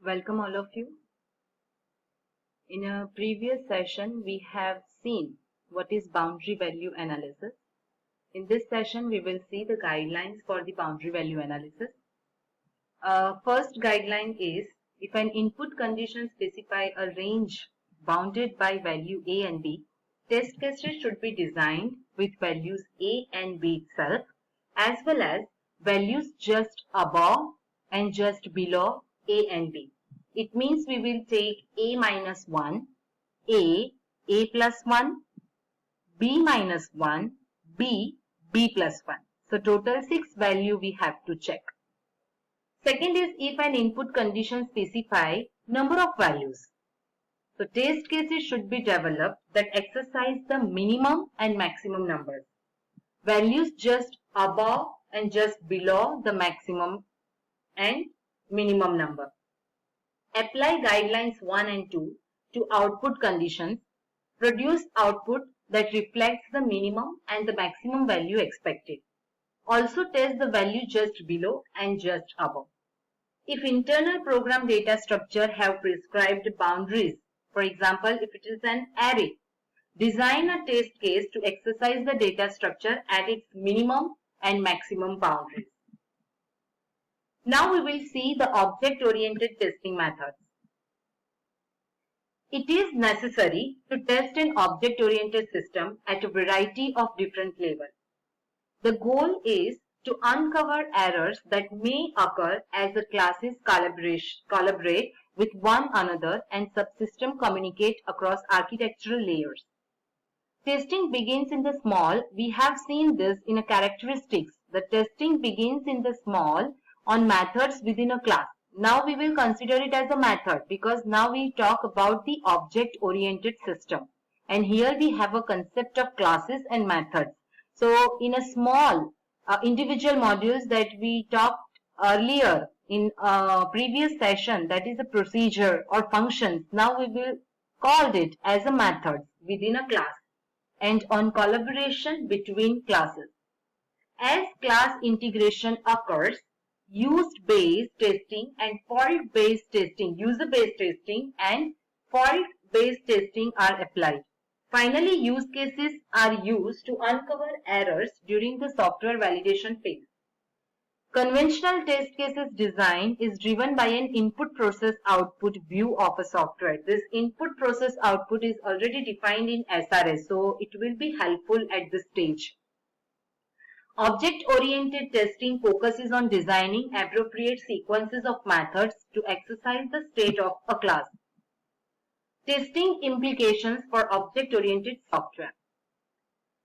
Welcome all of you. In a previous session, we have seen what is boundary value analysis. In this session, we will see the guidelines for the boundary value analysis. First guideline is if an input condition specify a range bounded by value A and B, test cases should be designed with values A and B itself as well as values just above and just below A and B. It means we will take A minus 1, A plus 1, B minus 1, B plus 1. So total 6 value we have to check. Second is if an input condition specify number of values. So test cases should be developed that exercise the minimum and maximum numbers. Values just above and just below the maximum and minimum number. Apply guidelines 1 and 2 to output conditions. Produce output that reflects the minimum and the maximum value expected. Also test the value just below and just above. If internal program data structure have prescribed boundaries, for example, if it is an array, design a test case to exercise the data structure at its minimum and maximum boundaries. Now we will see the object-oriented testing methods. It is necessary to test an object-oriented system at a variety of different levels. The goal is to uncover errors that may occur as the classes collaborate with one another and subsystem communicate across architectural layers. Testing begins in the small. We have seen this in a characteristics. The testing begins in the small on methods within a class. Now we will consider it as a method because now we talk about the object-oriented system. And here we have a concept of classes and methods. So in a small individual modules that we talked earlier in a previous session, that is a procedure or functions. Now we will call it as a method within a class and on collaboration between classes. As class integration occurs, use-based testing and fault-based testing, user-based testing and fault-based testing are applied. Finally, use cases are used to uncover errors during the software validation phase. Conventional test cases design is driven by an input process output view of a software. This input process output is already defined in SRS, so it will be helpful at this stage. Object-oriented testing focuses on designing appropriate sequences of methods to exercise the state of a class. Testing implications for object-oriented software.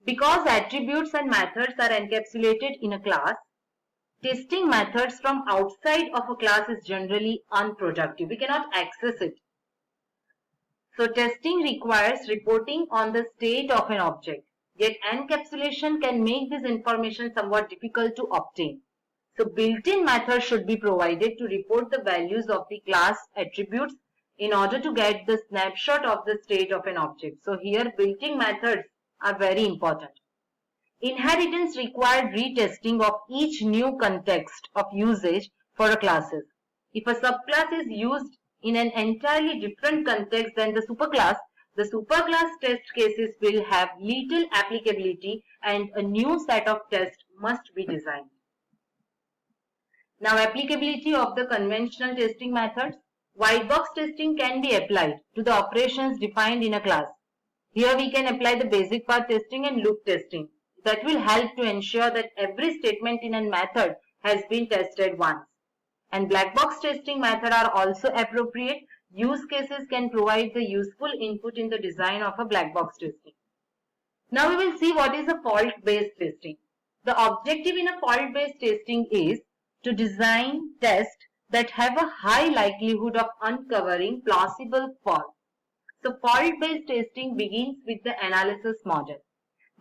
Because attributes and methods are encapsulated in a class, testing methods from outside of a class is generally unproductive. We cannot access it. So testing requires reporting on the state of an object. Yet encapsulation can make this information somewhat difficult to obtain. So built-in methods should be provided to report the values of the class attributes in order to get the snapshot of the state of an object. So here built-in methods are very important. Inheritance required retesting of each new context of usage for a classes. If a subclass is used in an entirely different context than the superclass test cases will have little applicability and a new set of tests must be designed. Now, applicability of the conventional testing methods. White box testing can be applied to the operations defined in a class. Here we can apply the basic path testing and loop testing. That will help to ensure that every statement in a method has been tested once. And black box testing method are also appropriate. Use cases can provide the useful input in the design of a black box testing. Now we will see what is a fault-based testing. The objective in a fault-based testing is to design tests that have a high likelihood of uncovering plausible faults. So fault-based testing begins with the analysis model.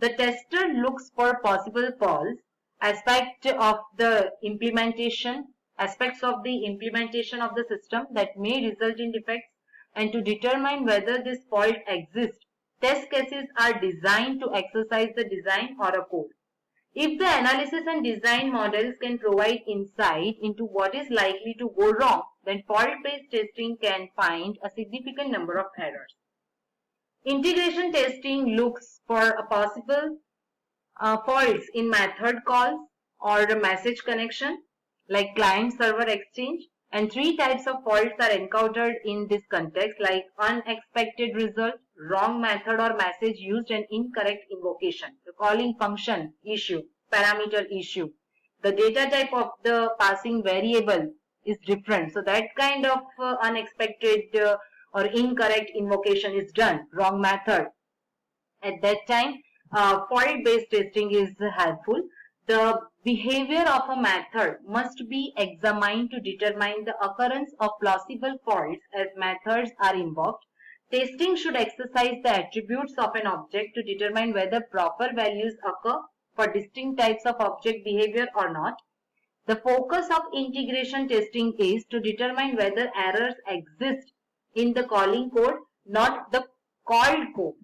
The tester looks for possible faults, aspects of the implementation of the system that may result in defects, and to determine whether this fault exists. Test cases are designed to exercise the design or a code. If the analysis and design models can provide insight into what is likely to go wrong, then fault-based testing can find a significant number of errors. Integration testing looks for a possible faults in method calls or the message connection, like client-server exchange. And three types of faults are encountered in this context, like unexpected result, wrong method or message used, and incorrect invocation. The calling function issue, parameter issue. The data type of the passing variable is different. So that kind of unexpected or incorrect invocation is done, wrong method. At that time, fault-based testing is helpful. The behavior of a method must be examined to determine the occurrence of plausible faults as methods are invoked. Testing should exercise the attributes of an object to determine whether proper values occur for distinct types of object behavior or not. The focus of integration testing is to determine whether errors exist in the calling code, not the called code.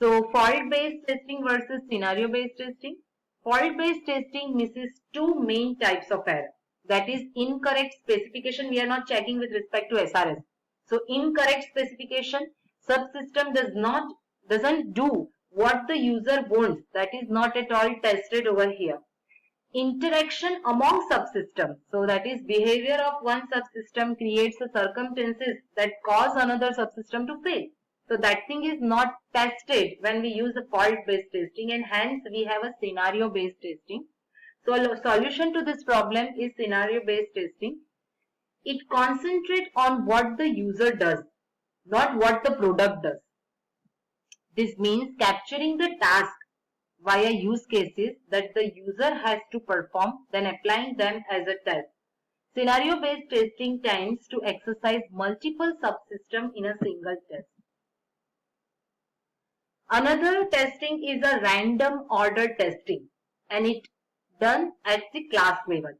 So fault-based testing versus scenario-based testing. Fault-based testing misses two main types of error. That is incorrect specification. We are not checking with respect to SRS. So incorrect specification, subsystem doesn't do what the user wants. That is not at all tested over here. Interaction among subsystems. So that is behavior of one subsystem creates the circumstances that cause another subsystem to fail. So that thing is not tested when we use a fault-based testing, and hence we have a scenario-based testing. So a solution to this problem is scenario-based testing. It concentrates on what the user does, not what the product does. This means capturing the task via use cases that the user has to perform, then applying them as a test. Scenario-based testing tends to exercise multiple subsystems in a single test. Another testing is a random order testing, and it done at the class level.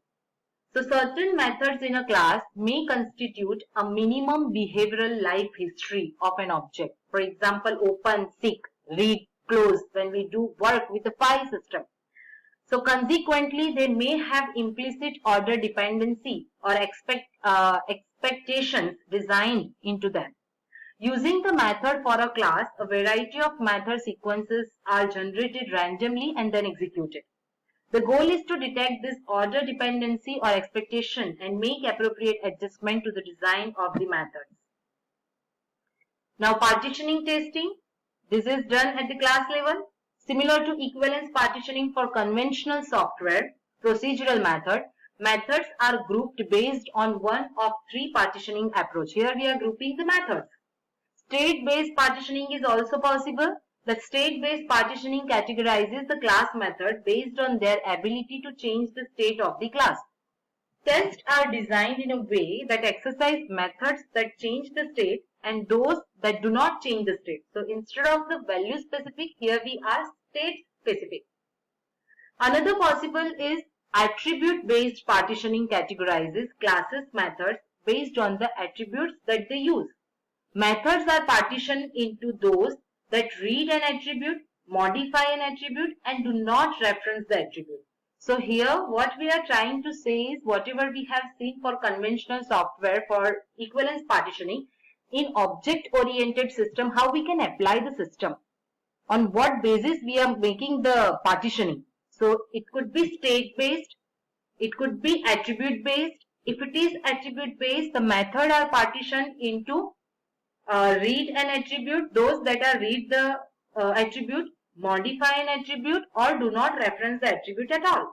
So certain methods in a class may constitute a minimum behavioral life history of an object. For example, open, seek, read, close when we do work with the file system. So consequently, they may have implicit order dependency or expectations designed into them. Using the method for a class, a variety of method sequences are generated randomly and then executed. The goal is to detect this order dependency or expectation and make appropriate adjustment to the design of the methods. Now partitioning testing. This is done at the class level. Similar to equivalence partitioning for conventional software procedural method, methods are grouped based on one of three partitioning approach. Here we are grouping the methods. State-based partitioning is also possible. The state-based partitioning categorizes the class method based on their ability to change the state of the class. Tests are designed in a way that exercise methods that change the state and those that do not change the state. So instead of the value specific, here we are state specific. Another possible is attribute-based partitioning categorizes classes methods based on the attributes that they use. Methods are partitioned into those that read an attribute, modify an attribute, and do not reference the attribute. So here what we are trying to say is whatever we have seen for conventional software for equivalence partitioning, in object-oriented system, how we can apply the system. On what basis we are making the partitioning. So it could be state-based, it could be attribute-based. If it is attribute-based, the method are partitioned into read an attribute, those that are read the attribute, modify an attribute, or do not reference the attribute at all.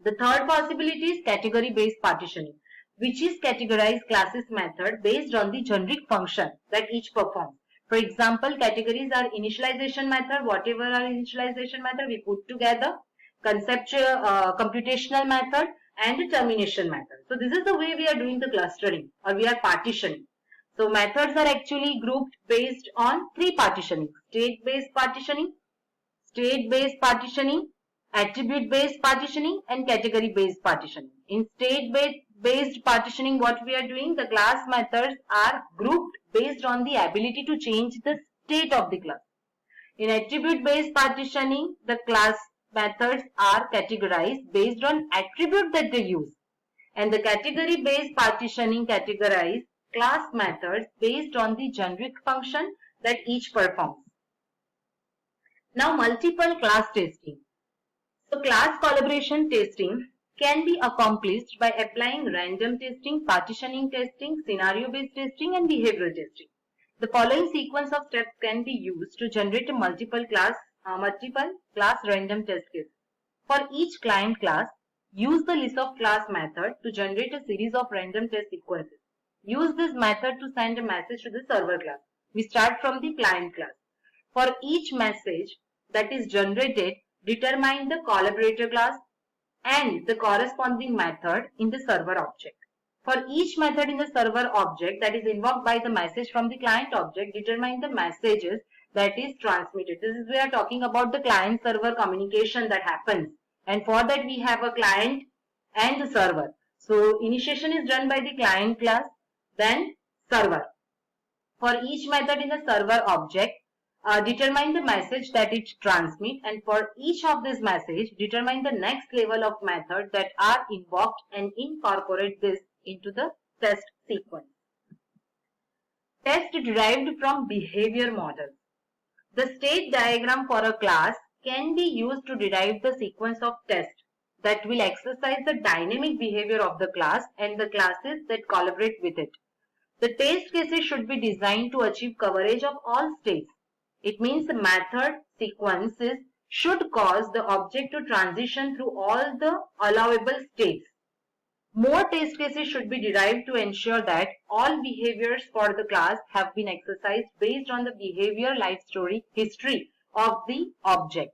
The third possibility is category-based partitioning, which is categorized classes method based on the generic function that each performs. For example, categories are initialization method, whatever are initialization method we put together, conceptual computational method, and termination method. So this is the way we are doing the clustering, or we are partitioning. So methods are actually grouped based on three partitioning: state-based partitioning, attribute-based partitioning, and category-based partitioning. In state-based partitioning, what we are doing, the class methods are grouped based on the ability to change the state of the class. In attribute-based partitioning, the class methods are categorized based on attribute that they use. And the category-based partitioning categorize class methods based on the generic function that each performs. Now, multiple class testing. So, class collaboration testing can be accomplished by applying random testing, partitioning testing, scenario-based testing, and behavioral testing. The following sequence of steps can be used to generate a multiple class random test case. For each client class, use the list of class method to generate a series of random test sequences. Use this method to send a message to the server class. We start from the client class. For each message that is generated, determine the collaborator class and the corresponding method in the server object. For each method in the server object that is invoked by the message from the client object, determine the messages that is transmitted. This is we are talking about the client server communication that happens. And for that we have a client and the server. So initiation is done by the client class, then server. For each method in the server object, determine the message that it transmits, and for each of this message, determine the next level of method that are invoked and incorporate this into the test sequence. Test derived from behavior models. The state diagram for a class can be used to derive the sequence of tests that will exercise the dynamic behavior of the class and the classes that collaborate with it. The test cases should be designed to achieve coverage of all states. It means the method sequences should cause the object to transition through all the allowable states. More test cases should be derived to ensure that all behaviors for the class have been exercised based on the behavior life story history of the object.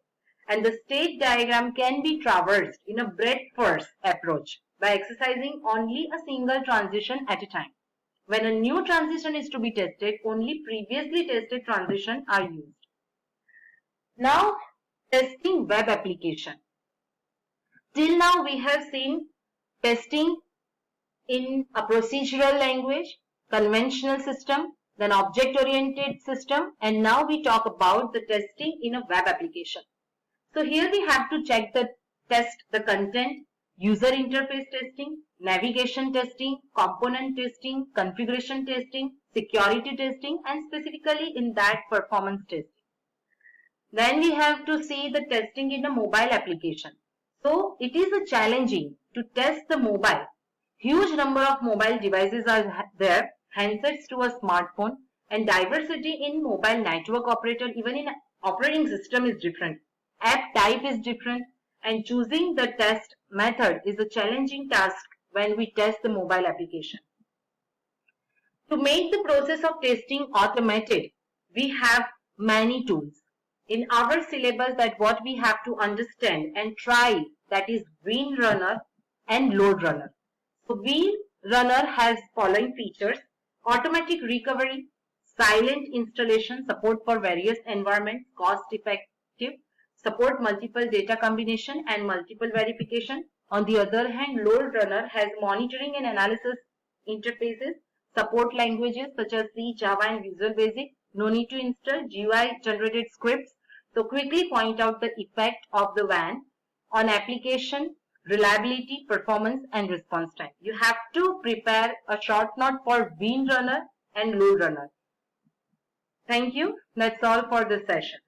And the state diagram can be traversed in a breadth-first approach by exercising only a single transition at a time. When a new transition is to be tested, only previously tested transitions are used. Now, testing web application. Till now, we have seen testing in a procedural language, conventional system, then object-oriented system, and now we talk about the testing in a web application. So here we have to check the content, user interface testing, navigation testing, component testing, configuration testing, security testing, and specifically in that performance testing. Then we have to see the testing in a mobile application. So it is a challenging to test the mobile. Huge number of mobile devices are there, handsets to a smartphone, and diversity in mobile network operator, even in operating system is different. App type is different, and choosing the test method is a challenging task when we test the mobile application. To make the process of testing automated, we have many tools. In our syllabus, that what we have to understand and try, that is WinRunner and LoadRunner. So WinRunner has following features: automatic recovery, silent installation, support for various environments, cost effective, support multiple data combination and multiple verification. On the other hand, LoadRunner has monitoring and analysis interfaces, support languages such as C, Java and Visual Basic. No need to install GUI generated scripts. So quickly point out the effect of the WAN on application, reliability, performance and response time. You have to prepare a short note for WinRunner and LoadRunner. Thank you. That's all for this session.